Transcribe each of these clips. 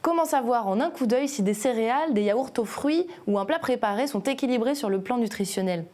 Comment savoir en un coup d'œil si des céréales, des yaourts aux fruits ou un plat préparé sont équilibrés sur le plan nutritionnel?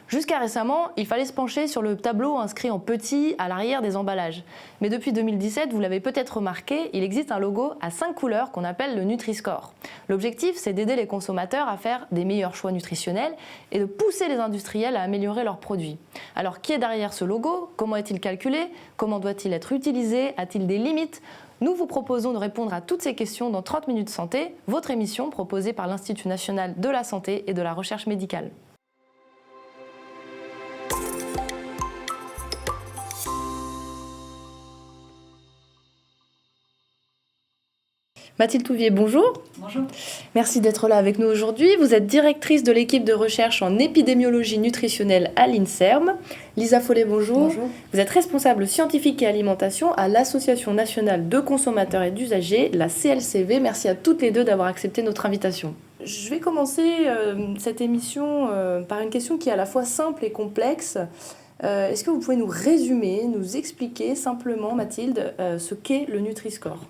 Jusqu'à récemment, il fallait se pencher sur le tableau inscrit en petit à l'arrière des emballages. Mais depuis 2017, vous l'avez peut-être remarqué, il existe un logo à 5 couleurs qu'on appelle le Nutri-Score. L'objectif, c'est d'aider les consommateurs à faire des meilleurs choix nutritionnels et de pousser les industriels à améliorer leurs produits. Alors, qui est derrière ce logo? Comment est-il calculé? Comment doit-il être utilisé? A-t-il des limites? Nous vous proposons de répondre à toutes ces questions dans 30 minutes santé, votre émission proposée par l'Institut national de la santé et de la recherche médicale. Mathilde Touvier, bonjour. Bonjour. Merci d'être là avec nous aujourd'hui. Vous êtes directrice de l'équipe de recherche en épidémiologie nutritionnelle à l'INSERM. Lisa Follet, bonjour. Bonjour. Vous êtes responsable scientifique et alimentation à l'Association nationale de consommateurs et d'usagers, la CLCV. Merci à toutes les deux d'avoir accepté notre invitation. Je vais commencer cette émission par une question qui est à la fois simple et complexe. Est-ce que vous pouvez nous résumer, nous expliquer simplement, Mathilde, ce qu'est le Nutri-Score ?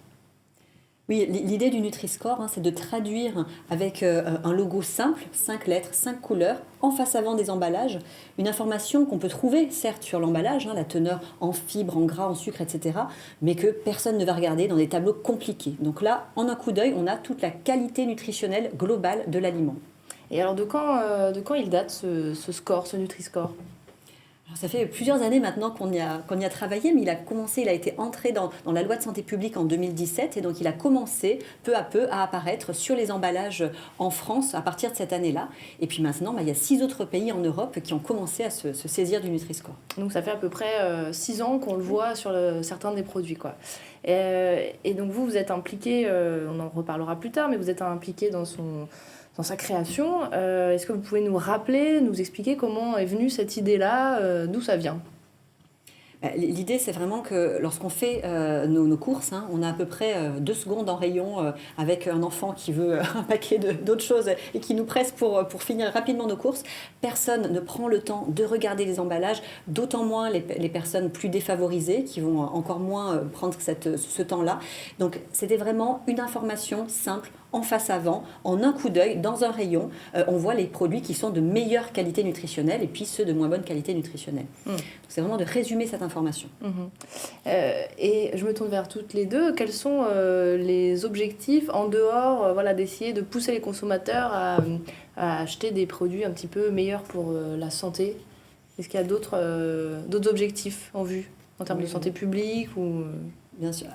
Oui, l'idée du Nutri-Score, c'est de traduire avec un logo simple, 5 lettres, 5 couleurs, en face avant des emballages, une information qu'on peut trouver, certes, sur l'emballage, la teneur en fibres, en gras, en sucre, etc., mais que personne ne va regarder dans des tableaux compliqués. Donc là, en un coup d'œil, on a toute la qualité nutritionnelle globale de l'aliment. Et alors, de quand il date ce score, ce Nutri-Score ? Alors, ça fait plusieurs années maintenant qu'on y a travaillé, mais il a été entré dans la loi de santé publique en 2017, et donc il a commencé peu à peu à apparaître sur les emballages en France à partir de cette année-là. Et puis maintenant, il y a 6 autres pays en Europe qui ont commencé à se saisir du Nutri-Score. Donc ça fait à peu près 6 ans qu'on le voit sur certains des produits, quoi. Et donc vous êtes impliqué, on en reparlera plus tard, mais vous êtes impliqué dans sa création. Est-ce que vous pouvez nous rappeler, nous expliquer comment est venue cette idée-là, d'où ça vient ? L'idée, c'est vraiment que lorsqu'on fait nos courses, on a à peu près 2 secondes en rayon avec un enfant qui veut un paquet d'autres choses et qui nous presse pour finir rapidement nos courses. Personne ne prend le temps de regarder les emballages, d'autant moins les personnes plus défavorisées qui vont encore moins prendre ce temps-là. Donc, c'était vraiment une information simple, en face avant, en un coup d'œil, dans un rayon, on voit les produits qui sont de meilleure qualité nutritionnelle et puis ceux de moins bonne qualité nutritionnelle. Donc, c'est vraiment de résumer cette information. Et je me tourne vers toutes les deux. Quels sont les objectifs en dehors d'essayer de pousser les consommateurs à acheter des produits un petit peu meilleurs pour la santé ? Est-ce qu'il y a d'autres objectifs en vue en termes de santé publique ou... Bien sûr.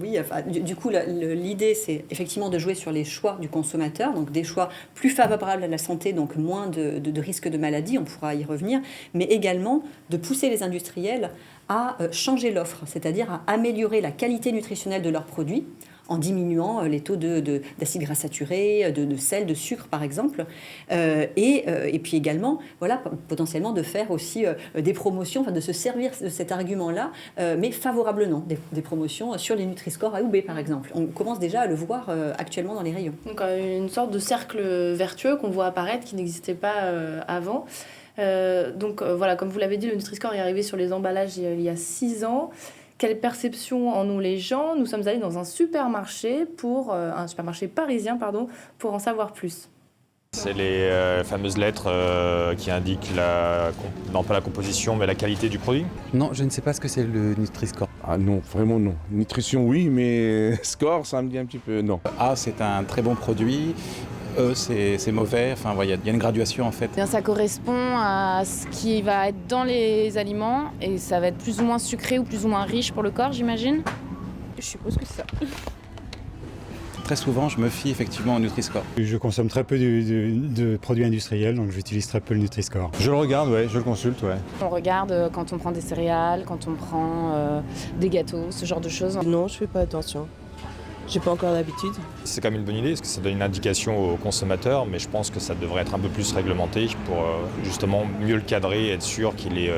Oui, du coup, l'idée, c'est effectivement de jouer sur les choix du consommateur, donc des choix plus favorables à la santé, donc moins de risques de maladie, on pourra y revenir, mais également de pousser les industriels à changer l'offre, c'est-à-dire à améliorer la qualité nutritionnelle de leurs produits, en diminuant les taux d'acides gras saturés, de sel, de sucre par exemple, et puis également potentiellement de faire aussi des promotions, de se servir de cet argument-là, mais favorablement, des promotions sur les Nutri-Score A ou B par exemple. On commence déjà à le voir actuellement dans les rayons. Donc une sorte de cercle vertueux qu'on voit apparaître qui n'existait pas avant. Comme vous l'avez dit, le Nutri-Score est arrivé sur les emballages il y a 6 ans. Quelle perception en ont les gens ? Nous sommes allés dans un supermarché parisien, pour en savoir plus. C'est les fameuses lettres qui indiquent non pas la composition, mais la qualité du produit. Non, je ne sais pas ce que c'est le Nutri-Score. Ah non, vraiment non. Nutrition oui, mais score, ça me dit un petit peu non. A, c'est un très bon produit. E, c'est mauvais. Enfin, il y a une graduation en fait. Bien, ça correspond à ce qui va être dans les aliments et ça va être plus ou moins sucré ou plus ou moins riche pour le corps, j'imagine. Je suppose que c'est ça. Très souvent, je me fie effectivement au Nutri-Score. Je consomme très peu de produits industriels, donc j'utilise très peu le Nutri-Score. Je le regarde, je le consulte, On regarde quand on prend des céréales, quand on prend des gâteaux, ce genre de choses. Non, je fais pas attention. J'ai pas encore l'habitude. C'est quand même une bonne idée, parce que ça donne une indication aux consommateurs, mais je pense que ça devrait être un peu plus réglementé pour justement mieux le cadrer et être sûr qu'il est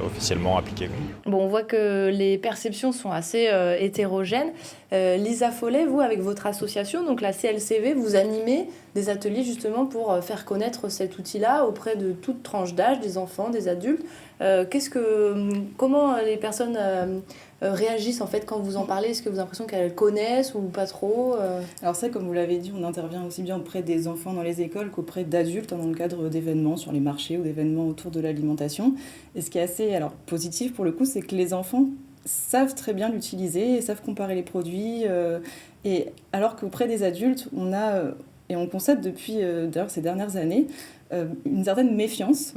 officiellement appliqué. Bon, on voit que les perceptions sont assez hétérogènes. Lisa Follet, vous, avec votre association, donc la CLCV, vous animez des ateliers justement pour faire connaître cet outil-là auprès de toute tranche d'âge, des enfants, des adultes. Comment les personnes réagissent en fait quand vous en parlez? Est-ce que vous avez l'impression qu'elles connaissent ou pas trop Alors ça, comme vous l'avez dit, on intervient aussi bien auprès des enfants dans les écoles qu'auprès d'adultes dans le cadre d'événements sur les marchés ou d'événements autour de l'alimentation. Et ce qui est assez positif pour le coup, c'est que les enfants savent très bien l'utiliser et savent comparer les produits. Et alors qu'auprès des adultes, et on constate depuis d'ailleurs ces dernières années une certaine méfiance.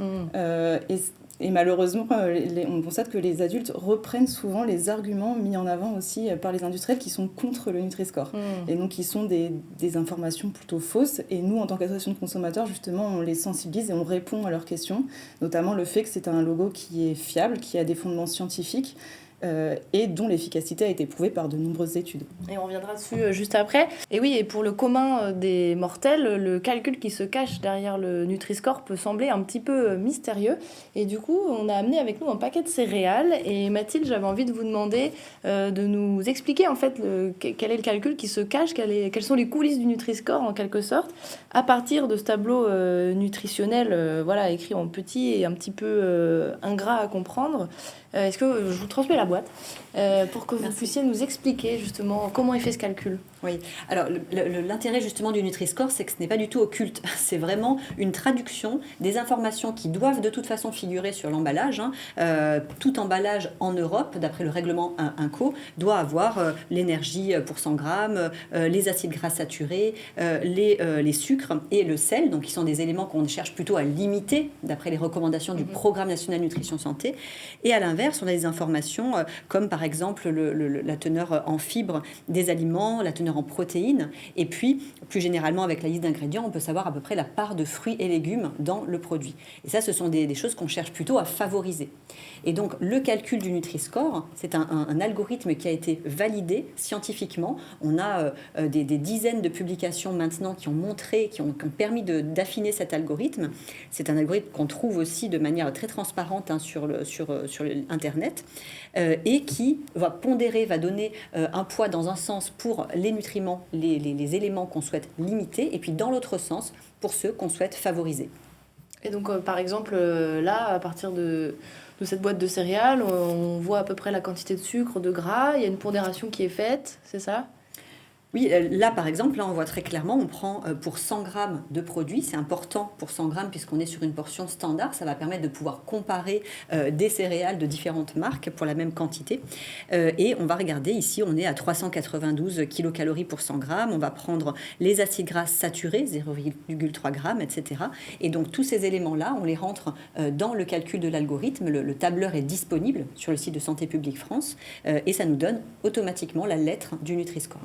Et malheureusement, on constate que les adultes reprennent souvent les arguments mis en avant aussi par les industriels qui sont contre le Nutri-Score. Et donc qui sont des informations plutôt fausses. Et nous, en tant qu'association de consommateurs, justement, on les sensibilise et on répond à leurs questions. Notamment le fait que c'est un logo qui est fiable, qui a des fondements scientifiques. Et dont l'efficacité a été prouvée par de nombreuses études. Et on reviendra dessus juste après. Et oui, et pour le commun des mortels, le calcul qui se cache derrière le Nutri-Score peut sembler un petit peu mystérieux. Et du coup, on a amené avec nous un paquet de céréales. Et Mathilde, j'avais envie de vous demander de nous expliquer en fait quel est le calcul qui se cache, quelles sont les coulisses du Nutri-Score en quelque sorte, à partir de ce tableau nutritionnel écrit en petit et un petit peu ingrat à comprendre. Est-ce que je vous transmets la boîte pour que vous puissiez nous expliquer justement comment est fait ce calcul? Oui, alors l'intérêt justement du Nutri-Score, c'est que ce n'est pas du tout occulte. C'est vraiment une traduction des informations qui doivent de toute façon figurer sur l'emballage. Tout emballage en Europe, d'après le règlement INCO, doit avoir l'énergie pour 100 grammes, les acides gras saturés, les sucres et le sel, donc qui sont des éléments qu'on cherche plutôt à limiter d'après les recommandations du Programme national nutrition santé. Et à l'inverse, on a des informations comme par exemple la teneur en fibres des aliments, la teneur en protéines, et puis plus généralement avec la liste d'ingrédients, on peut savoir à peu près la part de fruits et légumes dans le produit. Et ça, ce sont des choses qu'on cherche plutôt à favoriser. Et donc le calcul du Nutri-Score, c'est un algorithme qui a été validé scientifiquement. On a des dizaines de publications maintenant qui ont montré, qui ont permis d'affiner cet algorithme. C'est un algorithme qu'on trouve aussi de manière très transparente sur Internet et qui va pondérer, va donner un poids dans un sens pour les nutriments, les éléments qu'on souhaite limiter, et puis dans l'autre sens pour ceux qu'on souhaite favoriser. Et donc par exemple là, à partir de cette boîte de céréales, on voit à peu près la quantité de sucre, de gras, il y a une pondération qui est faite, c'est ça ? Oui, là par exemple, là on voit très clairement, on prend pour 100 grammes de produits, c'est important pour 100 grammes puisqu'on est sur une portion standard, ça va permettre de pouvoir comparer des céréales de différentes marques pour la même quantité. Et on va regarder ici, on est à 392 kilocalories pour 100 grammes, on va prendre les acides gras saturés, 0,3 grammes, etc. Et donc tous ces éléments-là, on les rentre dans le calcul de l'algorithme, le tableur est disponible sur le site de Santé publique France et ça nous donne automatiquement la lettre du Nutri-Score.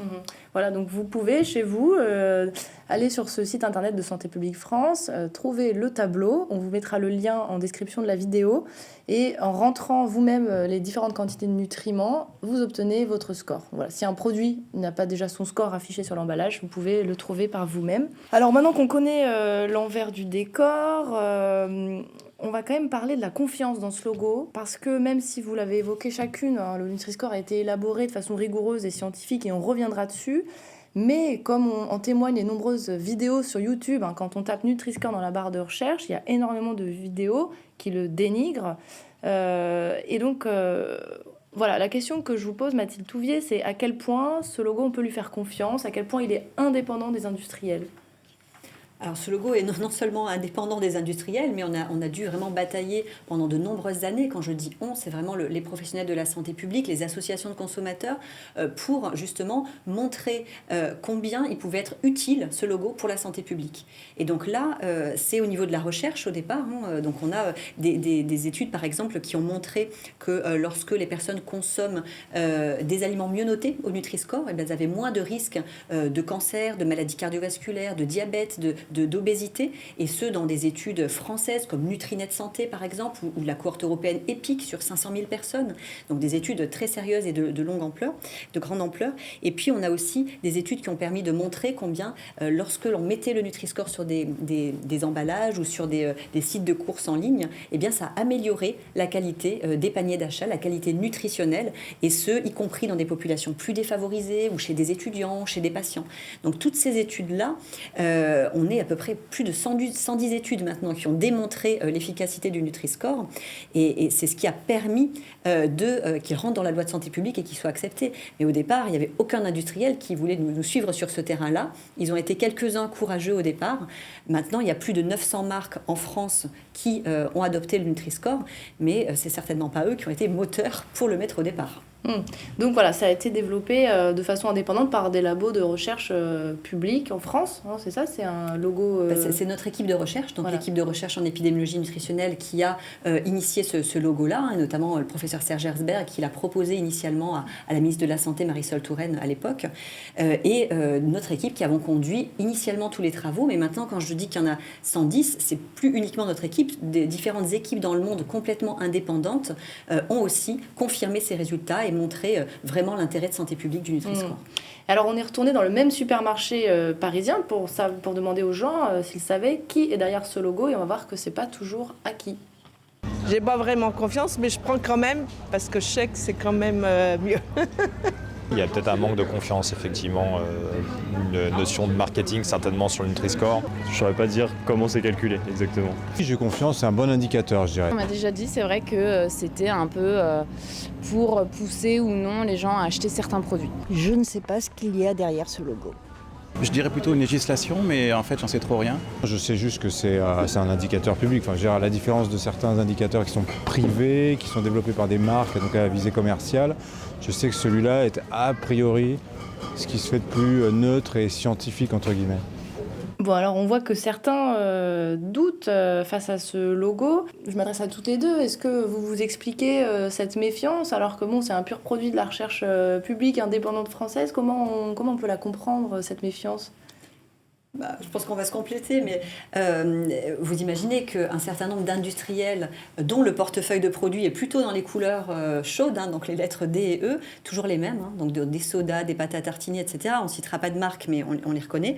Voilà, donc vous pouvez chez vous aller sur ce site internet de Santé publique France, trouver le tableau, on vous mettra le lien en description de la vidéo et en rentrant vous-même les différentes quantités de nutriments, vous obtenez votre score. Voilà, si un produit n'a pas déjà son score affiché sur l'emballage, vous pouvez le trouver par vous-même. Alors maintenant qu'on connaît l'envers du décor, on va quand même parler de la confiance dans ce logo, parce que même si vous l'avez évoqué chacune, le Nutri-Score a été élaboré de façon rigoureuse et scientifique, et on reviendra dessus, mais comme en témoignent les nombreuses vidéos sur YouTube, quand on tape Nutri-Score dans la barre de recherche, il y a énormément de vidéos qui le dénigrent. Et donc, voilà, la question que je vous pose, Mathilde Touvier, c'est à quel point ce logo, on peut lui faire confiance, à quel point il est indépendant des industriels ? Alors ce logo est non seulement indépendant des industriels, mais on a dû vraiment batailler pendant de nombreuses années. Quand je dis on, c'est vraiment les professionnels de la santé publique, les associations de consommateurs, pour justement montrer combien il pouvait être utile ce logo pour la santé publique. Et donc là, c'est au niveau de la recherche au départ. Donc on a des études par exemple qui ont montré que lorsque les personnes consomment des aliments mieux notés au Nutri-Score, elles avaient moins de risques de cancer, de maladies cardiovasculaires, de diabète, d'obésité, et ce dans des études françaises comme Nutrinet Santé par exemple, ou la cohorte européenne EPIC sur 500 000 personnes, donc des études très sérieuses et de longue ampleur, de grande ampleur. Et puis on a aussi des études qui ont permis de montrer combien lorsque l'on mettait le Nutri-Score sur des emballages ou sur des sites de courses en ligne, eh bien ça a amélioré la qualité des paniers d'achat, la qualité nutritionnelle, et ce, y compris dans des populations plus défavorisées ou chez des étudiants, chez des patients. Donc toutes ces études-là, on est est à peu près plus de 110 études maintenant qui ont démontré l'efficacité du Nutri-Score. Et c'est ce qui a permis qu'il rentre dans la loi de santé publique et qu'il soit accepté. Mais au départ, il n'y avait aucun industriel qui voulait nous suivre sur ce terrain-là. Ils ont été quelques-uns courageux au départ. Maintenant, il y a plus de 900 marques en France qui ont adopté le Nutri-Score, mais c'est certainement pas eux qui ont été moteurs pour le mettre au départ. Donc voilà, ça a été développé de façon indépendante par des labos de recherche publics en France, hein, c'est ça? C'est un logo... C'est notre équipe de recherche, donc l'équipe de recherche en épidémiologie nutritionnelle qui a initié ce logo-là, hein, notamment le professeur Serge Herzberg qui l'a proposé initialement à la ministre de la Santé, Marisol Touraine, à l'époque, et notre équipe qui avons conduit initialement tous les travaux, mais maintenant quand je dis qu'il y en a 110, c'est plus uniquement notre équipe, des différentes équipes dans le monde complètement indépendantes ont aussi confirmé ces résultats et montré vraiment l'intérêt de santé publique du Nutri-Score. Alors on est retourné dans le même supermarché parisien pour demander aux gens s'ils savaient qui est derrière ce logo, et on va voir que c'est pas toujours acquis. J'ai pas vraiment confiance, mais je prends quand même parce que je sais que c'est quand même mieux. Il y a peut-être un manque de confiance, effectivement, une notion de marketing certainement sur le Nutri-Score. Je ne saurais pas dire comment c'est calculé exactement. J'ai confiance, c'est un bon indicateur, je dirais. On m'a déjà dit, c'est vrai que c'était un peu pour pousser ou non les gens à acheter certains produits. Je ne sais pas ce qu'il y a derrière ce logo. Je dirais plutôt une législation, mais en fait, j'en sais trop rien. Je sais juste que c'est un indicateur public. Enfin, je veux dire, à la différence de certains indicateurs qui sont privés, qui sont développés par des marques, donc à visée commerciale, je sais que celui-là est a priori ce qui se fait de plus neutre et scientifique, entre guillemets. Bon, alors on voit que certains doutent face à ce logo. Je m'adresse à toutes les deux. Est-ce que vous vous expliquez cette méfiance, alors que bon, c'est un pur produit de la recherche publique indépendante française? Comment on peut la comprendre, cette méfiance? Je pense qu'on va se compléter, mais vous imaginez qu'un certain nombre d'industriels dont le portefeuille de produits est plutôt dans les couleurs chaudes, hein, donc les lettres D et E, toujours les mêmes, hein, donc des sodas, des pâtes à tartiner, etc., on ne citera pas de marque, mais on les reconnaît,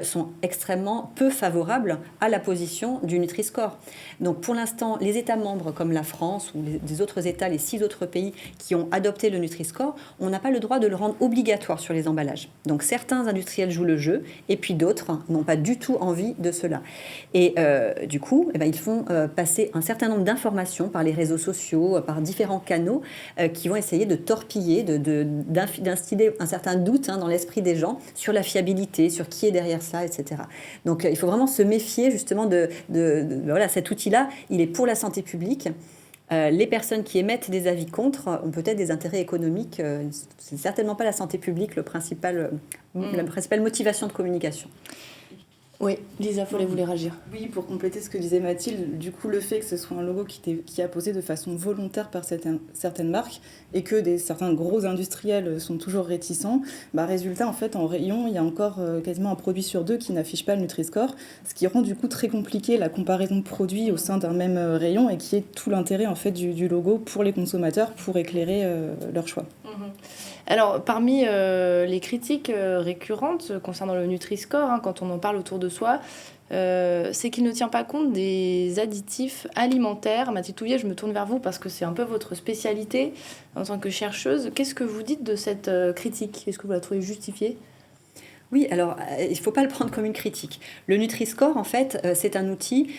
sont extrêmement peu favorables à la position du Nutri-Score. Donc pour l'instant, les États membres comme la France ou les autres États, les 6 autres pays qui ont adopté le Nutri-Score, on n'a pas le droit de le rendre obligatoire sur les emballages. Donc certains industriels jouent le jeu, et puis d'autres n'ont pas du tout envie de cela. Et du coup, ils font passer un certain nombre d'informations par les réseaux sociaux, par différents canaux qui vont essayer de torpiller, d'instiller un certain doute, hein, dans l'esprit des gens sur la fiabilité, sur qui est derrière ça, etc. Donc il faut vraiment se méfier justement voilà, cet outil-là, il est pour la santé publique. Les personnes qui émettent des avis contre ont peut-être des intérêts économiques. C'est certainement pas la santé publique la principale motivation de communication. Oui, Lisa Follet voulait réagir. Oui, pour compléter ce que disait Mathilde, du coup, le fait que ce soit un logo qui a posé de façon volontaire par certaines marques et que certains gros industriels sont toujours réticents, résultat, en fait, en rayon, il y a encore quasiment un produit sur 2 qui n'affiche pas le Nutri-Score, ce qui rend du coup très compliqué la comparaison de produits au sein d'un même rayon et qui est tout l'intérêt, en fait, du logo pour les consommateurs, pour éclairer leur choix. Alors, parmi les critiques récurrentes concernant le Nutri-Score, hein, quand on en parle autour de soi, c'est qu'il ne tient pas compte des additifs alimentaires. Mathilde Touvier, je me tourne vers vous parce que c'est un peu votre spécialité en tant que chercheuse. Qu'est-ce que vous dites de cette critique? Est-ce que vous la trouvez justifiée? Oui, alors il ne faut pas le prendre comme une critique. Le Nutri-Score, en fait, c'est un outil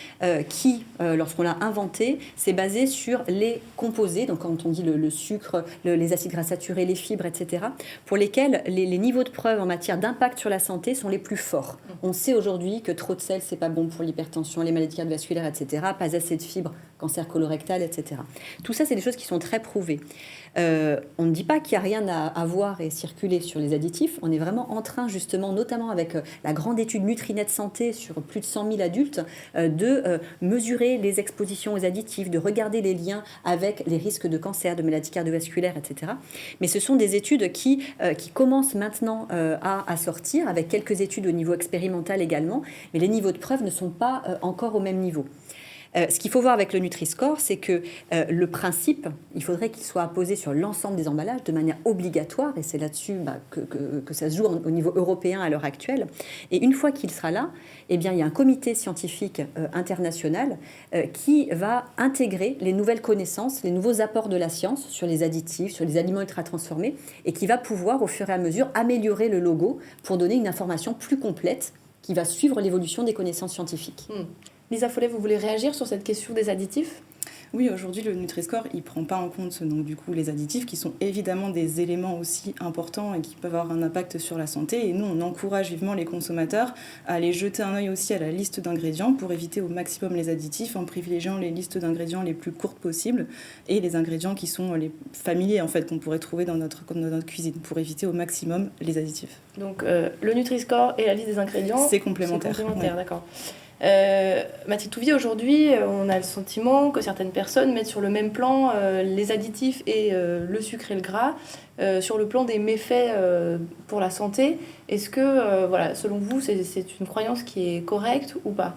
qui, lorsqu'on l'a inventé, s'est basé sur les composés, donc quand on dit le sucre, les acides gras saturés, les fibres, etc., pour lesquels les niveaux de preuve en matière d'impact sur la santé sont les plus forts. On sait aujourd'hui que trop de sel, c'est pas bon pour l'hypertension, les maladies cardiovasculaires, etc., pas assez de fibres, cancer colorectal, etc. Tout ça, c'est des choses qui sont très prouvées. On ne dit pas qu'il n'y a rien à voir et circuler sur les additifs. On est vraiment en train, justement, notamment avec la grande étude Nutrinet Santé sur plus de 100 000 adultes, de mesurer les expositions aux additifs, de regarder les liens avec les risques de cancer, de maladies cardiovasculaires, etc. Mais ce sont des études qui commencent maintenant à sortir, avec quelques études au niveau expérimental également, mais les niveaux de preuve ne sont pas encore au même niveau. Ce qu'il faut voir avec le Nutri-Score, c'est que le principe, il faudrait qu'il soit apposé sur l'ensemble des emballages de manière obligatoire, et c'est là-dessus que ça se joue au niveau européen à l'heure actuelle. Et une fois qu'il sera là, eh bien, il y a un comité scientifique international qui va intégrer les nouvelles connaissances, les nouveaux apports de la science sur les additifs, sur les aliments ultra-transformés, et qui va pouvoir, au fur et à mesure, améliorer le logo pour donner une information plus complète qui va suivre l'évolution des connaissances scientifiques. Lisa Follet, vous voulez réagir sur cette question des additifs ? Oui, aujourd'hui, le Nutri-Score, il ne prend pas en compte donc, du coup, les additifs qui sont évidemment des éléments aussi importants et qui peuvent avoir un impact sur la santé. Et nous, on encourage vivement les consommateurs à aller jeter un œil aussi à la liste d'ingrédients pour éviter au maximum les additifs en privilégiant les listes d'ingrédients les plus courtes possibles et les ingrédients qui sont les familiers en fait, qu'on pourrait trouver dans notre cuisine pour éviter au maximum les additifs. Donc le Nutri-Score et la liste des ingrédients, c'est complémentaire. C'est complémentaire, ouais. D'accord. Mathilde Touvier, aujourd'hui, on a le sentiment que certaines personnes mettent sur le même plan les additifs et le sucre et le gras sur le plan des méfaits pour la santé. Est-ce que, voilà, selon vous, c'est une croyance qui est correcte ou pas ?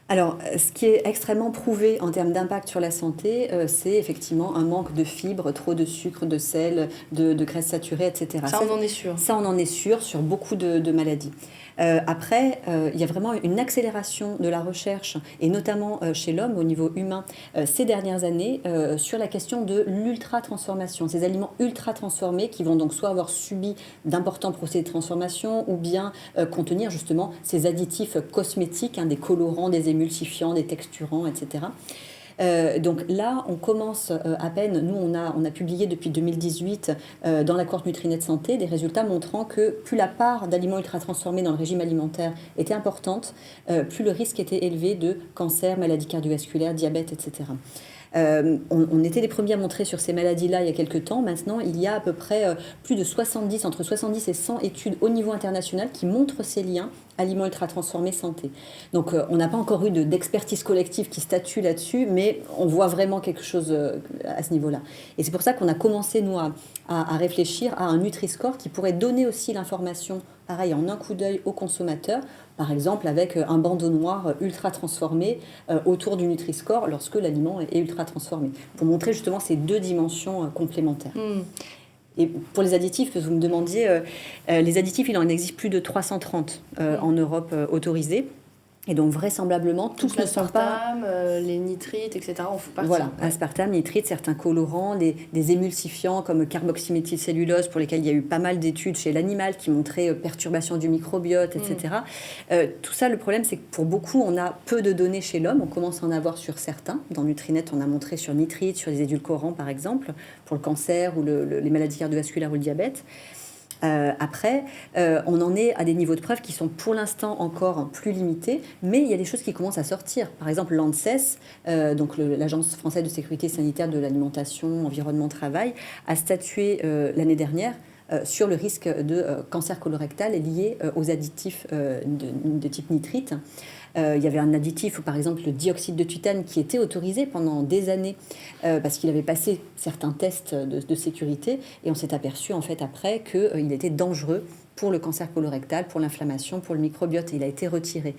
Alors, ce qui est extrêmement prouvé en termes d'impact sur la santé, c'est effectivement un manque de fibres, trop de sucre, de sel, de graisses saturées, etc. Ça, on en est sûr. Ça, on en est sûr sur beaucoup de maladies. Après, il y a vraiment une accélération de la recherche, et notamment chez l'homme au niveau humain, ces dernières années, sur la question de l'ultra-transformation. Ces aliments ultra-transformés qui vont donc soit avoir subi d'importants procédés de transformation ou bien contenir justement ces additifs cosmétiques, des colorants, des émulsifiants, des texturants, etc. Donc là, on commence à peine, nous on a publié depuis 2018 dans la cohorte Nutrinet Santé des résultats montrant que plus la part d'aliments ultra-transformés dans le régime alimentaire était importante, plus le risque était élevé de cancer, maladies cardiovasculaires, diabète, etc. On était les premiers à montrer sur ces maladies-là il y a quelques temps. Maintenant, il y a à peu près plus de entre 70 et 100 études au niveau international qui montrent ces liens aliments ultra-transformés santé. Donc, on n'a pas encore eu d'expertise collective qui statue là-dessus, mais on voit vraiment quelque chose à ce niveau-là. Et c'est pour ça qu'on a commencé, nous, à réfléchir à un Nutri-Score qui pourrait donner aussi l'information, pareil, en un coup d'œil aux consommateurs, par exemple avec un bandeau noir ultra transformé autour du Nutri-Score lorsque l'aliment est ultra transformé, pour montrer justement ces deux dimensions complémentaires. Et pour les additifs, vous me demandiez, les additifs, il en existe plus de 330 en Europe autorisés. Et donc vraisemblablement, tous ne sont pas... les nitrites, etc. en font partie. Voilà, aspartame, nitrite, certains colorants, des émulsifiants comme carboxyméthylcellulose pour lesquels il y a eu pas mal d'études chez l'animal qui montraient perturbation du microbiote, etc. Tout ça, le problème, c'est que pour beaucoup, on a peu de données chez l'homme. On commence à en avoir sur certains. Dans Nutrinet, on a montré sur nitrite, sur les édulcorants, par exemple, pour le cancer ou les maladies cardiovasculaires ou le diabète. Après, on en est à des niveaux de preuve qui sont pour l'instant encore plus limités, mais il y a des choses qui commencent à sortir. Par exemple, l'ANSES, donc l'Agence française de sécurité sanitaire de l'alimentation, environnement, travail, a statué l'année dernière sur le risque de cancer colorectal lié aux additifs de type nitrite. Il y avait un additif, par exemple le dioxyde de titane, qui était autorisé pendant des années parce qu'il avait passé certains tests de sécurité, et on s'est aperçu en fait après qu'il était dangereux pour le cancer colorectal, pour l'inflammation, pour le microbiote, et il a été retiré.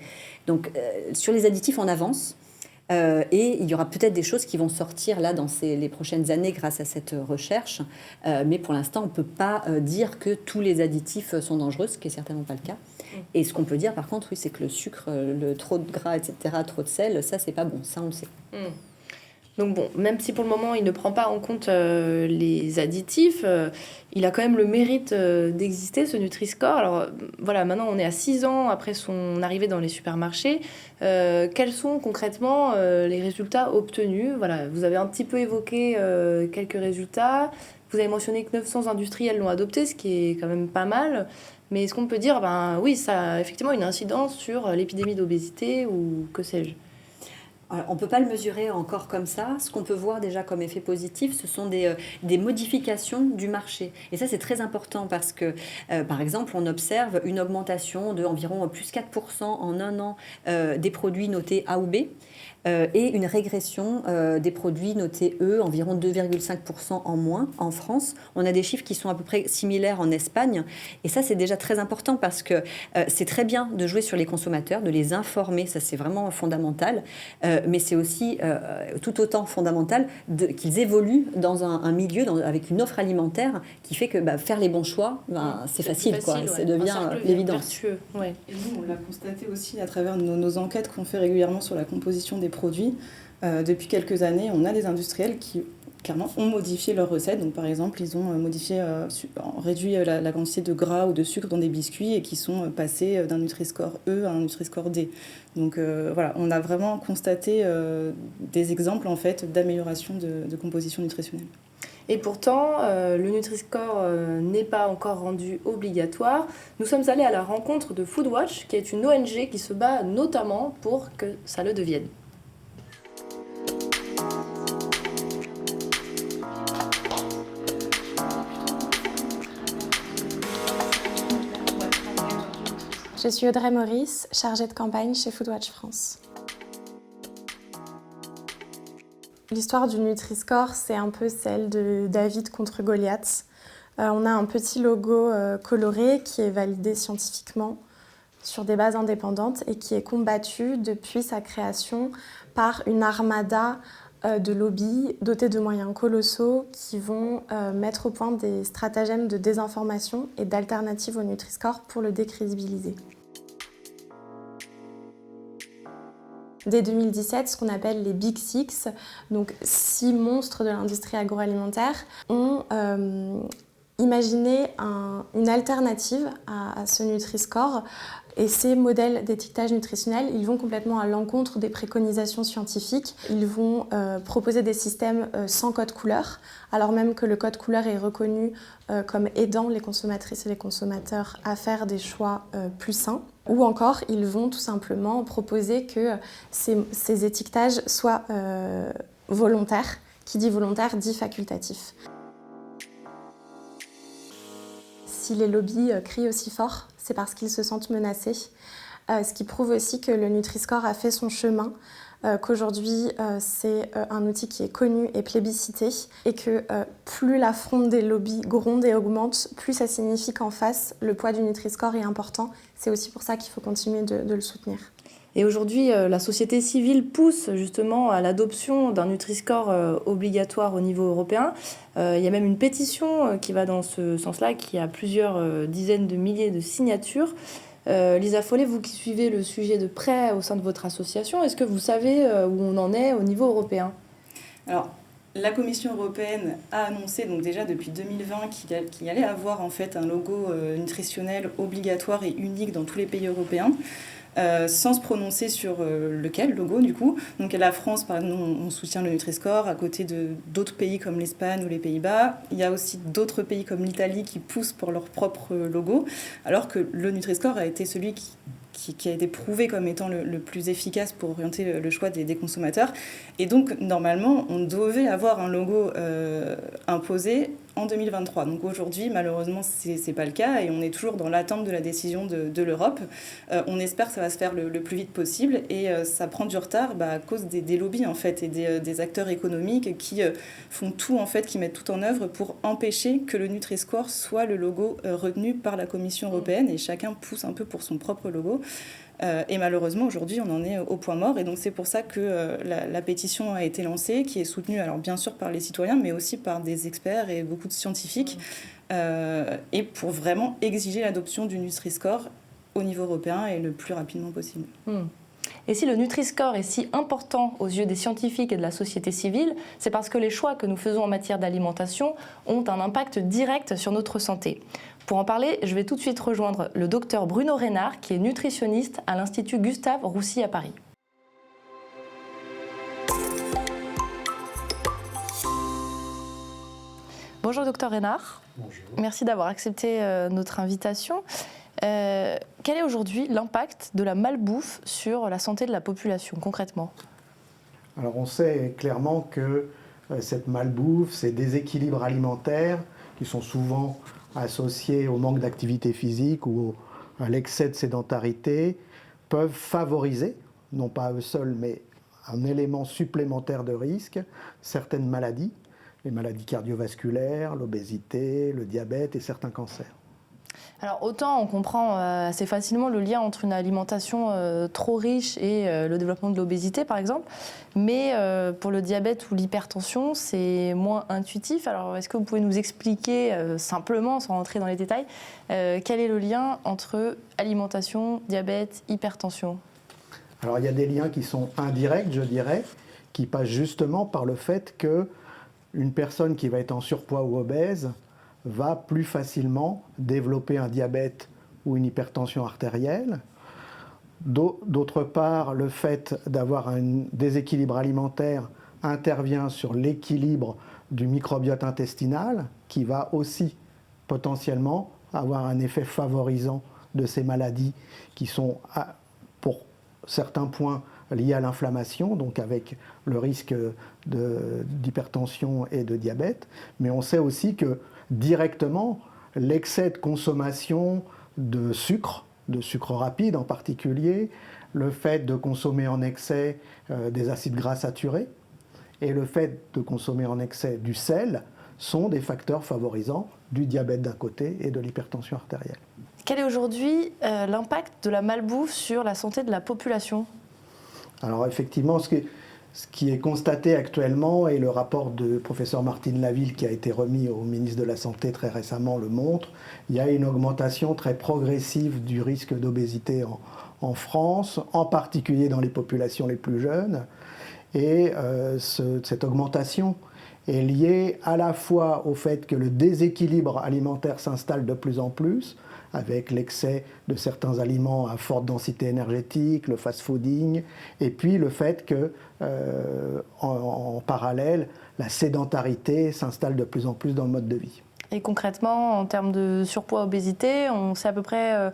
Donc sur les additifs, on avance. Et il y aura peut-être des choses qui vont sortir là dans les prochaines années grâce à cette recherche, mais pour l'instant on ne peut pas dire que tous les additifs sont dangereux, ce qui n'est certainement pas le cas. Et ce qu'on peut dire par contre, oui, c'est que le sucre, le trop de gras, etc., trop de sel, ça c'est pas bon, ça on le sait. Donc bon, même si pour le moment il ne prend pas en compte les additifs, il a quand même le mérite d'exister, ce Nutri-Score. Alors voilà, maintenant on est à 6 ans après son arrivée dans les supermarchés. Quels sont concrètement les résultats obtenus ? Voilà, vous avez un petit peu évoqué quelques résultats. Vous avez mentionné que 900 industriels l'ont adopté, ce qui est quand même pas mal. Mais est-ce qu'on peut dire, oui, ça a effectivement une incidence sur l'épidémie d'obésité ou que sais-je ? Alors, on ne peut pas le mesurer encore comme ça. Ce qu'on peut voir déjà comme effet positif, ce sont des modifications du marché. Et ça, c'est très important parce que, par exemple, on observe une augmentation d'environ plus 4% en un an des produits notés A ou B. Et une régression des produits notés E, environ 2,5% en moins en France. On a des chiffres qui sont à peu près similaires en Espagne. Et ça, c'est déjà très important parce que c'est très bien de jouer sur les consommateurs, de les informer, ça c'est vraiment fondamental. Mais c'est aussi tout autant fondamental qu'ils évoluent dans un milieu, avec une offre alimentaire qui fait que faire les bons choix, c'est facile, quoi. Ouais. Ça devient l'évidence. Ouais. Et nous, on l'a constaté aussi à travers nos enquêtes qu'on fait régulièrement sur la composition des produits. Depuis quelques années, on a des industriels qui clairement, ont modifié leurs recettes. Donc, par exemple, ils ont réduit la quantité de gras ou de sucre dans des biscuits et qui sont passés d'un Nutri-Score E à un Nutri-Score D. Donc, voilà, on a vraiment constaté des exemples, en fait, d'amélioration de composition nutritionnelle. Et pourtant, le Nutri-Score n'est pas encore rendu obligatoire. Nous sommes allés à la rencontre de Foodwatch, qui est une ONG qui se bat notamment pour que ça le devienne. Je suis Audrey Maurice, chargée de campagne chez Foodwatch France. L'histoire du Nutri-Score, c'est un peu celle de David contre Goliath. On a un petit logo coloré qui est validé scientifiquement sur des bases indépendantes et qui est combattu depuis sa création par une armada de lobbies dotés de moyens colossaux qui vont mettre au point des stratagèmes de désinformation et d'alternatives au Nutri-Score pour le décrédibiliser. Dès 2017, ce qu'on appelle les Big Six, donc 6 monstres de l'industrie agroalimentaire, ont imaginé une alternative à ce Nutri-Score. Et ces modèles d'étiquetage nutritionnel, ils vont complètement à l'encontre des préconisations scientifiques. Ils vont proposer des systèmes sans code couleur, alors même que le code couleur est reconnu comme aidant les consommatrices et les consommateurs à faire des choix plus sains. Ou encore, ils vont tout simplement proposer que ces étiquetages soient volontaires. Qui dit volontaire dit facultatif. Si les lobbies crient aussi fort, c'est parce qu'ils se sentent menacés. Ce qui prouve aussi que le Nutri-Score a fait son chemin, qu'aujourd'hui c'est un outil qui est connu et plébiscité et que plus la fronde des lobbies gronde et augmente, plus ça signifie qu'en face, le poids du Nutri-Score est important. C'est aussi pour ça qu'il faut continuer de le soutenir. Et aujourd'hui, la société civile pousse justement à l'adoption d'un Nutri-Score obligatoire au niveau européen. Il y a même une pétition qui va dans ce sens-là, qui a plusieurs dizaines de milliers de signatures. Lisa Follet, vous qui suivez le sujet de près au sein de votre association, est-ce que vous savez où on en est au niveau européen ? Alors, la Commission européenne a annoncé donc déjà depuis 2020 qu'il allait avoir en fait un logo nutritionnel obligatoire et unique dans tous les pays européens. Sans se prononcer sur lequel logo du coup. Donc la France, par exemple, on soutient le Nutri-Score à côté d'autres pays comme l'Espagne ou les Pays-Bas. Il y a aussi d'autres pays comme l'Italie qui poussent pour leur propre logo, alors que le Nutri-Score a été celui qui a été prouvé comme étant le plus efficace pour orienter le choix des consommateurs. Et donc, normalement, on devait avoir un logo imposé en 2023. Donc aujourd'hui, malheureusement, c'est pas le cas et on est toujours dans l'attente de la décision de l'Europe. On espère que ça va se faire le plus vite possible et ça prend du retard à cause des lobbies en fait et des acteurs économiques qui font tout en fait, qui mettent tout en œuvre pour empêcher que le Nutri-Score soit le logo retenu par la Commission européenne et chacun pousse un peu pour son propre logo. Et malheureusement, aujourd'hui, on en est au point mort. Et donc, c'est pour ça que la pétition a été lancée, qui est soutenue, alors bien sûr par les citoyens, mais aussi par des experts et beaucoup de scientifiques, et pour vraiment exiger l'adoption du Nutri-Score au niveau européen et le plus rapidement possible. Et si le Nutri-Score est si important aux yeux des scientifiques et de la société civile, c'est parce que les choix que nous faisons en matière d'alimentation ont un impact direct sur notre santé. Pour en parler, je vais tout de suite rejoindre le docteur Bruno Reynard, qui est nutritionniste à l'Institut Gustave Roussy à Paris. Bonjour docteur Reynard. Bonjour. Merci d'avoir accepté notre invitation. Quel est aujourd'hui l'impact de la malbouffe sur la santé de la population, concrètement ? Alors on sait clairement que cette malbouffe, ces déséquilibres alimentaires, qui sont souvent associés au manque d'activité physique ou à l'excès de sédentarité, peuvent favoriser, non pas à eux seuls, mais un élément supplémentaire de risque, certaines maladies, les maladies cardiovasculaires, l'obésité, le diabète et certains cancers. Alors autant on comprend assez facilement le lien entre une alimentation trop riche et le développement de l'obésité par exemple, mais pour le diabète ou l'hypertension c'est moins intuitif. Alors est-ce que vous pouvez nous expliquer simplement, sans rentrer dans les détails, quel est le lien entre alimentation, diabète, hypertension ? Alors il y a des liens qui sont indirects, je dirais, qui passent justement par le fait que une personne qui va être en surpoids ou obèse va plus facilement développer un diabète ou une hypertension artérielle. D'autre part, le fait d'avoir un déséquilibre alimentaire intervient sur l'équilibre du microbiote intestinal, qui va aussi potentiellement avoir un effet favorisant de ces maladies qui sont, pour certains points, liées à l'inflammation, donc avec le risque d'hypertension et de diabète. Mais on sait aussi que directement, l'excès de consommation de sucre rapide en particulier, le fait de consommer en excès des acides gras saturés et le fait de consommer en excès du sel sont des facteurs favorisants du diabète d'un côté et de l'hypertension artérielle. Quel est aujourd'hui l'impact de la malbouffe sur la santé de la population ? Alors effectivement, ce qui est constaté actuellement, et le rapport de professeur Martine Laville qui a été remis au ministre de la Santé très récemment le montre, il y a une augmentation très progressive du risque d'obésité en France, en particulier dans les populations les plus jeunes. Et cette augmentation est liée à la fois au fait que le déséquilibre alimentaire s'installe de plus en plus, avec l'excès de certains aliments à forte densité énergétique, le fast-fooding, et puis le fait que, en parallèle, la sédentarité s'installe de plus en plus dans le mode de vie. Et concrètement, en termes de surpoids, obésité, on sait à peu près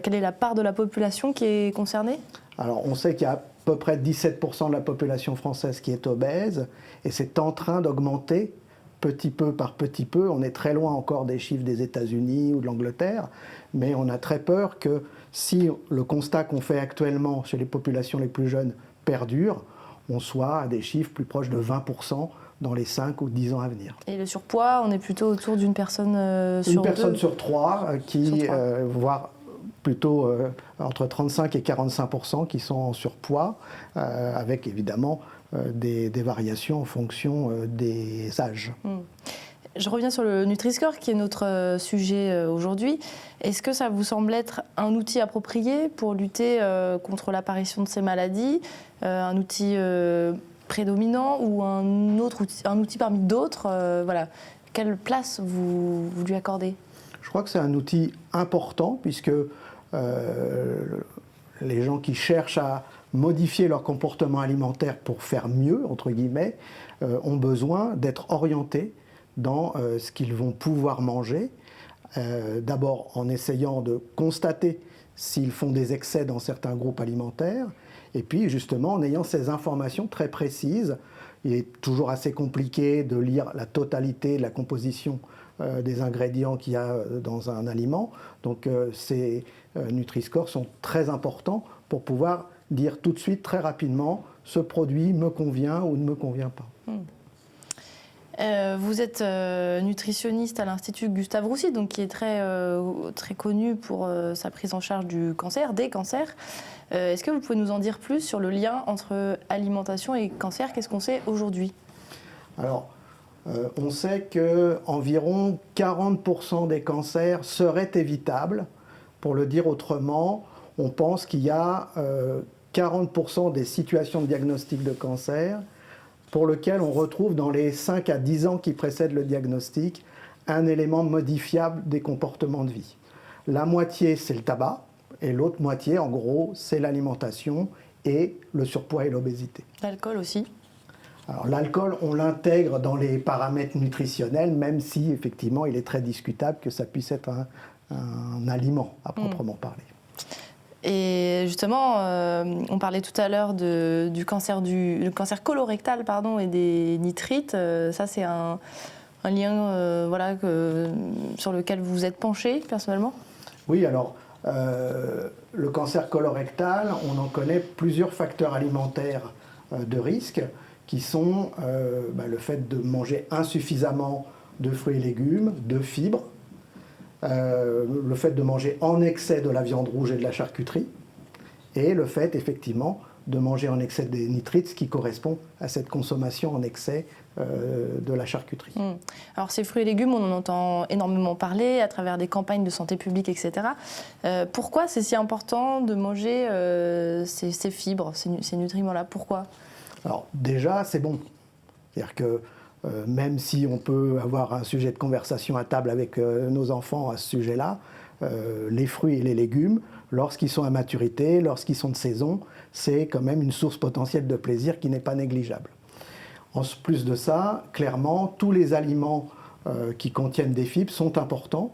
quelle est la part de la population qui est concernée ? Alors, on sait qu'il y a à peu près 17% de la population française qui est obèse, et c'est en train d'augmenter petit peu par petit peu. On est très loin encore des chiffres des États-Unis ou de l'Angleterre, mais on a très peur que si le constat qu'on fait actuellement chez les populations les plus jeunes perdure, on soit à des chiffres plus proches de 20% dans les 5 ou 10 ans à venir. Et le surpoids, on est plutôt autour d'une personne sur Une personne deux. sur 3, voire plutôt entre 35 et 45% qui sont en surpoids, avec évidemment des variations en fonction des âges. Je reviens sur le Nutri-Score, qui est notre sujet aujourd'hui. Est-ce que ça vous semble être un outil approprié pour lutter contre l'apparition de ces maladies, un outil prédominant ou un outil parmi d'autres voilà. Quelle place vous lui accordez ? Je crois que c'est un outil important, puisque les gens qui cherchent à modifier leur comportement alimentaire pour faire mieux, entre guillemets, ont besoin d'être orientés dans ce qu'ils vont pouvoir manger. D'abord en essayant de constater s'ils font des excès dans certains groupes alimentaires, et puis justement en ayant ces informations très précises. Il est toujours assez compliqué de lire la totalité de la composition des ingrédients qu'il y a dans un aliment. Donc ces Nutri-Score sont très importants pour pouvoir dire tout de suite, très rapidement, ce produit me convient ou ne me convient pas. Vous êtes nutritionniste à l'Institut Gustave Roussy, donc qui est très connu pour sa prise en charge du cancer, des cancers. Est-ce que vous pouvez nous en dire plus sur le lien entre alimentation et cancer ? Qu'est-ce qu'on sait aujourd'hui ? Alors, on sait qu'environ 40% des cancers seraient évitables. Pour le dire autrement, on pense qu'il y a 40% des situations de diagnostic de cancer pour lequel on retrouve dans les 5 à 10 ans qui précèdent le diagnostic un élément modifiable des comportements de vie. La moitié, c'est le tabac, et l'autre moitié, en gros, c'est l'alimentation et le surpoids et l'obésité. L'alcool aussi ? Alors l'alcool, on l'intègre dans les paramètres nutritionnels, même si effectivement il est très discutable que ça puisse être un aliment à proprement parler. Et justement, on parlait tout à l'heure du cancer colorectal et des nitrites. Ça, c'est un lien sur lequel vous vous êtes penché personnellement ? Oui, alors le cancer colorectal, on en connaît plusieurs facteurs alimentaires de risque qui sont le fait de manger insuffisamment de fruits et légumes, de fibres, le fait de manger en excès de la viande rouge et de la charcuterie, et le fait effectivement de manger en excès des nitrites, ce qui correspond à cette consommation en excès de la charcuterie. Alors ces fruits et légumes, on en entend énormément parler à travers des campagnes de santé publique, etc. Pourquoi c'est si important de manger ces fibres, ces nutriments-là ? Pourquoi ? Alors déjà, c'est bon. C'est-à-dire que même si on peut avoir un sujet de conversation à table avec nos enfants à ce sujet-là, les fruits et les légumes, lorsqu'ils sont à maturité, lorsqu'ils sont de saison, c'est quand même une source potentielle de plaisir qui n'est pas négligeable. En plus de ça, clairement, tous les aliments qui contiennent des fibres sont importants,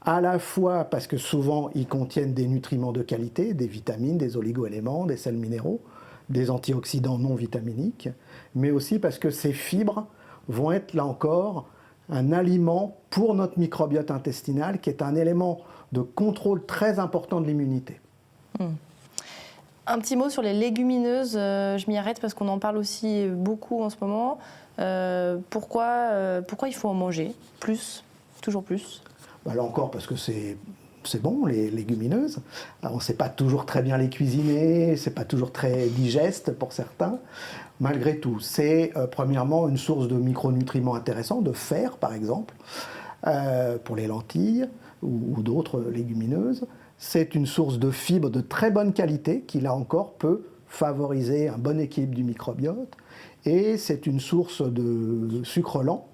à la fois parce que souvent ils contiennent des nutriments de qualité, des vitamines, des oligo-éléments, des sels minéraux, des antioxydants non vitaminiques, mais aussi parce que ces fibres vont être là encore un aliment pour notre microbiote intestinal qui est un élément de contrôle très important de l'immunité. Un petit mot sur les légumineuses, je m'y arrête parce qu'on en parle aussi beaucoup en ce moment. Pourquoi il faut en manger plus, toujours plus ? Là encore parce que c'est bon, les légumineuses. Alors, on ne sait pas toujours très bien les cuisiner, c'est pas toujours très digeste pour certains. Malgré tout, c'est premièrement une source de micronutriments intéressants, de fer par exemple, pour les lentilles ou d'autres légumineuses. C'est une source de fibres de très bonne qualité qui, là encore, peut favoriser un bon équilibre du microbiote. Et c'est une source de sucre lent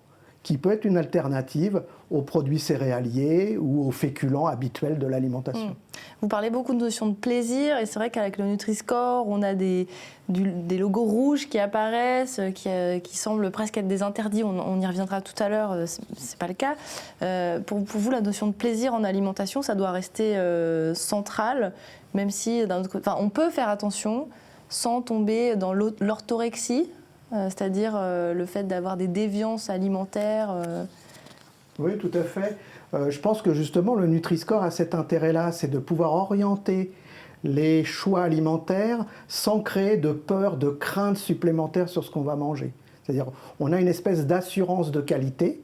qui peut être une alternative aux produits céréaliers ou aux féculents habituels de l'alimentation. Vous parlez beaucoup de notion de plaisir, et c'est vrai qu'avec le Nutri-Score, on a des logos rouges qui apparaissent, qui semblent presque être des interdits. On y reviendra tout à l'heure, c'est pas le cas. Pour vous, la notion de plaisir en alimentation, ça doit rester central, même si on peut faire attention sans tomber dans l'orthorexie, c'est-à-dire le fait d'avoir des déviances alimentaires. Oui, tout à fait. Je pense que justement le Nutri-Score a cet intérêt-là, c'est de pouvoir orienter les choix alimentaires sans créer de peur, de crainte supplémentaire sur ce qu'on va manger. C'est-à-dire on a une espèce d'assurance de qualité,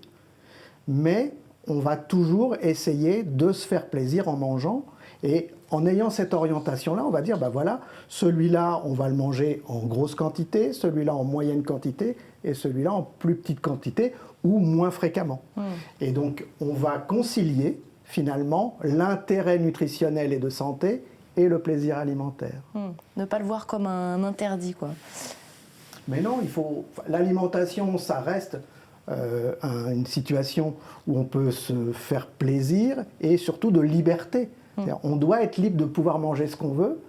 mais on va toujours essayer de se faire plaisir en mangeant. Et en ayant cette orientation-là, on va dire, voilà, celui-là, on va le manger en grosse quantité, celui-là en moyenne quantité, et celui-là en plus petite quantité ou moins fréquemment. Et donc, on va concilier, finalement, l'intérêt nutritionnel et de santé et le plaisir alimentaire. Ne pas le voir comme un interdit, quoi. Mais non, l'alimentation, ça reste une situation où on peut se faire plaisir et surtout de liberté. On doit être libre de pouvoir manger ce qu'on veut,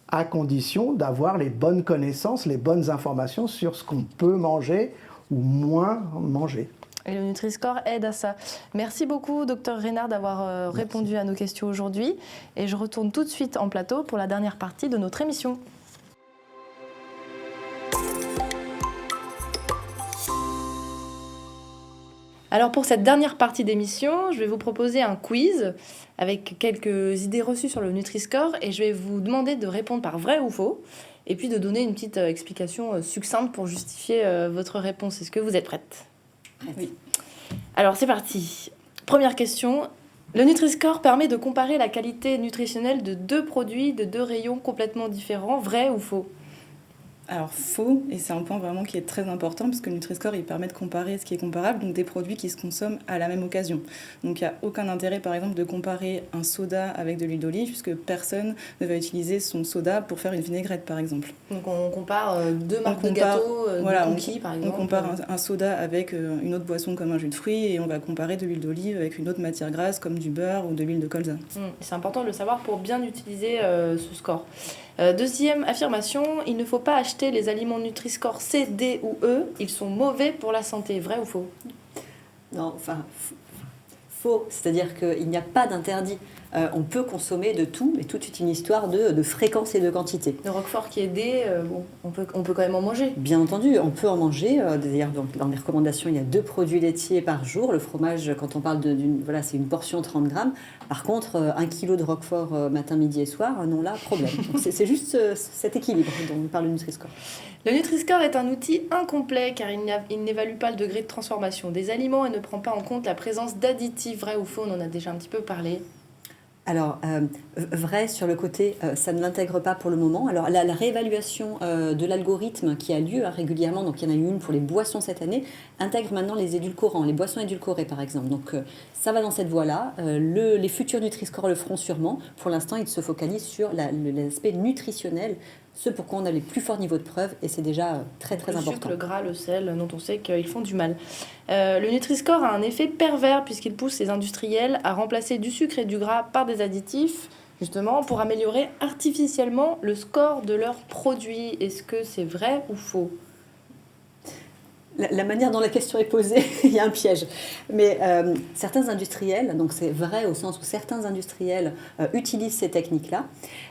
à condition d'avoir les bonnes connaissances, les bonnes informations sur ce qu'on peut manger ou moins manger. Et le Nutri-Score aide à ça. Merci beaucoup, Dr Reynard, d'avoir répondu à nos questions aujourd'hui. Et je retourne tout de suite en plateau pour la dernière partie de notre émission. Alors pour cette dernière partie d'émission, je vais vous proposer un quiz avec quelques idées reçues sur le Nutri-Score et je vais vous demander de répondre par vrai ou faux et puis de donner une petite explication succincte pour justifier votre réponse. Est-ce que vous êtes prête ? Oui. Alors c'est parti. Première question. Le Nutri-Score permet de comparer la qualité nutritionnelle de deux produits de deux rayons complètement différents, vrai ou faux ? Alors faux, et c'est un point vraiment qui est très important parce que le Nutri-Score il permet de comparer ce qui est comparable, donc des produits qui se consomment à la même occasion. Donc il n'y a aucun intérêt par exemple de comparer un soda avec de l'huile d'olive puisque personne ne va utiliser son soda pour faire une vinaigrette par exemple. Donc on compare deux marques de gâteaux, de cookies par exemple. On compare un soda avec une autre boisson comme un jus de fruits et on va comparer de l'huile d'olive avec une autre matière grasse comme du beurre ou de l'huile de colza. C'est important de le savoir pour bien utiliser ce score. Deuxième affirmation, il ne faut pas acheter les aliments Nutri-Score C, D ou E, ils sont mauvais pour la santé, vrai ou faux ? Non, faux, c'est-à-dire qu'il n'y a pas d'interdit. On peut consommer de tout, mais tout est une histoire de fréquence et de quantité. Le Roquefort qui est D, on peut quand même en manger. Bien entendu, on peut en manger. D'ailleurs, dans les recommandations, il y a 2 produits laitiers par jour. Le fromage, quand on parle c'est une portion 30 grammes. Par contre, 1 kilo de Roquefort matin, midi et soir, non là, problème. Donc, c'est juste cet équilibre dont on parle le Nutri-Score. Le Nutri-Score est un outil incomplet car il n'évalue pas le degré de transformation des aliments et ne prend pas en compte la présence d'additifs. Vrai ou faux ? On en a déjà un petit peu parlé. Alors, vrai sur le côté, ça ne l'intègre pas pour le moment. Alors, la réévaluation de l'algorithme qui a lieu régulièrement, donc il y en a eu une pour les boissons cette année, intègre maintenant les édulcorants, les boissons édulcorées par exemple. Donc, ça va dans cette voie-là. Les futurs Nutri-Score le feront sûrement. Pour l'instant, ils se focalisent sur l'aspect nutritionnel ce pour quoi on a les plus forts niveaux de preuve, et c'est déjà très très important. Le sucre, le gras, le sel, dont on sait qu'ils font du mal. Le Nutri-Score a un effet pervers puisqu'il pousse les industriels à remplacer du sucre et du gras par des additifs, justement pour améliorer artificiellement le score de leurs produits. Est-ce que c'est vrai ou faux ? La manière dont la question est posée, il y a un piège. Mais certains industriels, donc c'est vrai au sens où certains industriels utilisent ces techniques-là,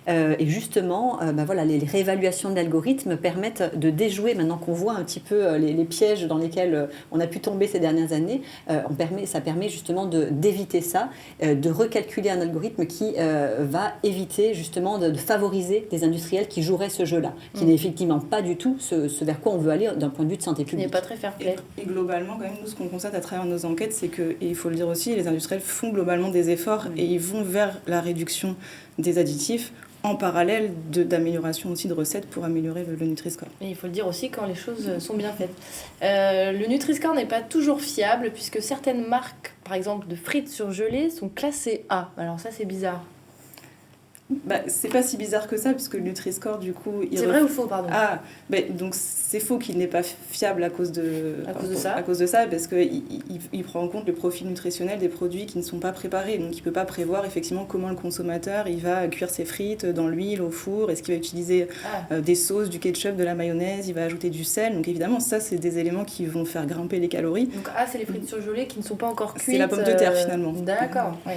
et justement, voilà, les réévaluations de l'algorithme permettent de déjouer, maintenant qu'on voit un petit peu les pièges dans lesquels on a pu tomber ces dernières années, ça permet justement d'éviter ça, de recalculer un algorithme qui va éviter justement de favoriser des industriels qui joueraient ce jeu-là, qui n'est effectivement pas du tout ce vers quoi on veut aller d'un point de vue de santé publique. Et globalement, quand même, nous, ce qu'on constate à travers nos enquêtes, c'est que, et il faut le dire aussi, les industriels font globalement des efforts et ils vont vers la réduction des additifs en parallèle d'amélioration aussi de recettes pour améliorer le Nutri-Score. Et il faut le dire aussi quand les choses sont bien faites. Le Nutri-Score n'est pas toujours fiable puisque certaines marques, par exemple de frites surgelées, sont classées A. Alors ça, c'est bizarre. C'est pas si bizarre que ça, puisque le Nutri-Score, du coup... C'est vrai ou faux, pardon ? Donc c'est faux qu'il n'est pas fiable à cause de ça, parce qu'il prend en compte le profil nutritionnel des produits qui ne sont pas préparés. Donc il ne peut pas prévoir effectivement comment le consommateur il va cuire ses frites dans l'huile, au four, est-ce qu'il va utiliser des sauces, du ketchup, de la mayonnaise, il va ajouter du sel. Donc évidemment, ça, c'est des éléments qui vont faire grimper les calories. Donc c'est les frites surgelées qui ne sont pas encore cuites. C'est la pomme de terre, finalement. D'accord, oui.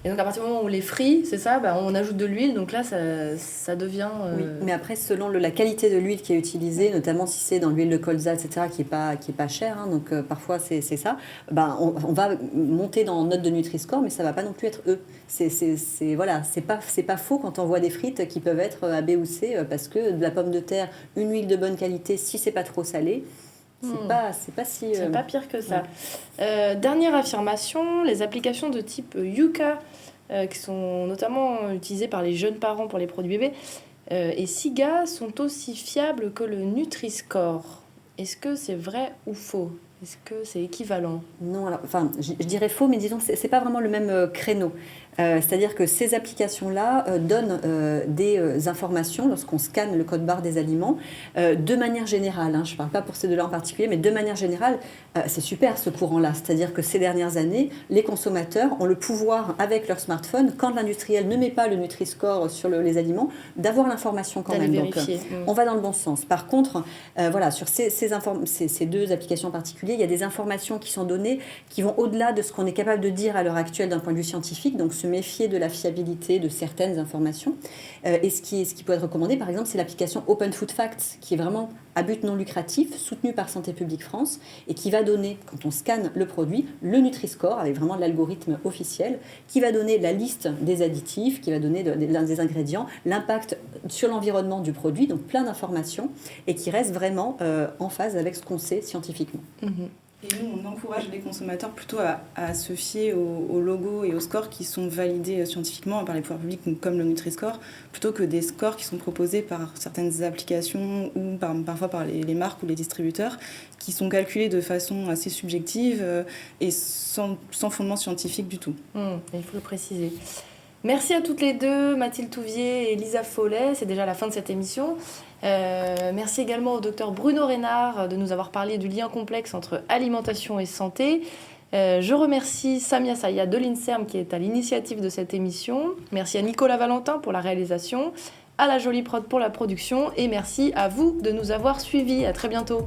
Et donc à partir du moment où on les frit, c'est ça, on ajoute de l'huile, donc là ça devient... Oui, mais après selon la qualité de l'huile qui est utilisée, notamment si c'est dans l'huile de colza, etc., qui est pas chère, hein, donc parfois c'est ça, on va monter dans note de Nutri-Score, mais ça va pas non plus être E. C'est pas faux quand on voit des frites qui peuvent être A, B ou C, parce que de la pomme de terre, une huile de bonne qualité, si c'est pas trop salé, c'est pas si... C'est pas pire que ça. Dernière affirmation, les applications de type Yuka, qui sont notamment utilisées par les jeunes parents pour les produits bébés, et SIGA sont aussi fiables que le Nutri-Score. Est-ce que c'est vrai ou faux ? Est-ce que c'est équivalent ? Non, alors, je dirais faux, mais disons que c'est pas vraiment le même créneau. C'est-à-dire que ces applications-là donnent des informations lorsqu'on scanne le code barre des aliments de manière générale. Je ne parle pas pour ces deux-là en particulier, mais de manière générale, c'est super ce courant-là. C'est-à-dire que ces dernières années, les consommateurs ont le pouvoir, avec leur smartphone, quand l'industriel ne met pas le Nutri-Score sur les aliments, d'avoir l'information quand même. Donc, on va dans le bon sens. Par contre, sur ces deux applications en particulier, il y a des informations qui sont données qui vont au-delà de ce qu'on est capable de dire à l'heure actuelle d'un point de vue scientifique. Donc, se méfier de la fiabilité de certaines informations. Et ce qui peut être recommandé, par exemple, c'est l'application Open Food Facts, qui est vraiment à but non lucratif, soutenue par Santé publique France, et qui va donner, quand on scanne le produit, le Nutri-Score, avec vraiment l'algorithme officiel, qui va donner la liste des additifs, qui va donner des ingrédients, l'impact sur l'environnement du produit, donc plein d'informations, et qui reste vraiment en phase avec ce qu'on sait scientifiquement. Et nous, on encourage les consommateurs plutôt à se fier aux logos et aux scores qui sont validés scientifiquement par les pouvoirs publics, comme le Nutri-Score, plutôt que des scores qui sont proposés par certaines applications ou parfois par les marques ou les distributeurs, qui sont calculés de façon assez subjective et sans fondement scientifique du tout. Il faut le préciser. Merci à toutes les deux, Mathilde Touvier et Lisa Follet. C'est déjà la fin de cette émission. Merci également au docteur Bruno Reynard de nous avoir parlé du lien complexe entre alimentation et santé. Je remercie Samia Saya de l'INSERM qui est à l'initiative de cette émission. Merci à Nicolas Valentin pour la réalisation, à la Jolie Prod pour la production et merci à vous de nous avoir suivis. À très bientôt.